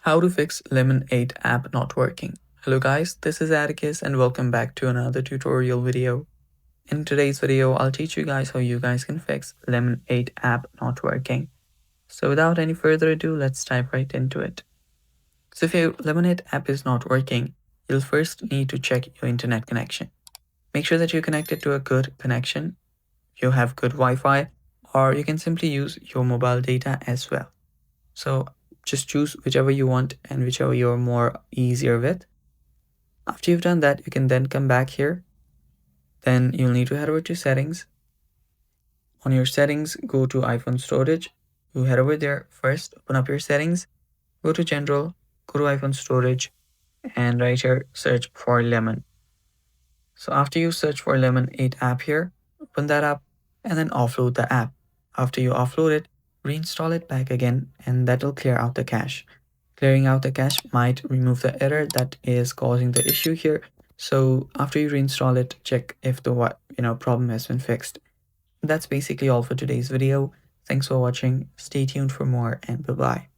How to fix Lemon8 app not working. Hello guys, this is Atticus and welcome back to another tutorial video. In today's video, I'll teach you guys how you guys can fix Lemon8 app not working. So without any further ado, let's dive right into it. So if your Lemon8 app is not working, you'll first need to check your internet connection. Make sure that you're connected to a good connection. You have good Wi-Fi, or you can simply use your mobile data as well. So just choose whichever you want and whichever you're more easier with. After you've done that, you can then come back here. Then you'll need to head over to settings. On your settings, go to iPhone storage. You head over there first, open up your settings, go to general, go to iPhone storage, and right here, search for Lemon. So after you search for Lemon8 app here, open that up and then offload the app. After you offload it, reinstall it back again and that will clear out the cache. Clearing out the cache might remove the error that is causing the issue here. So after you reinstall it, check if the problem has been fixed. That's basically all for today's video. Thanks for watching. Stay tuned for more and bye-bye.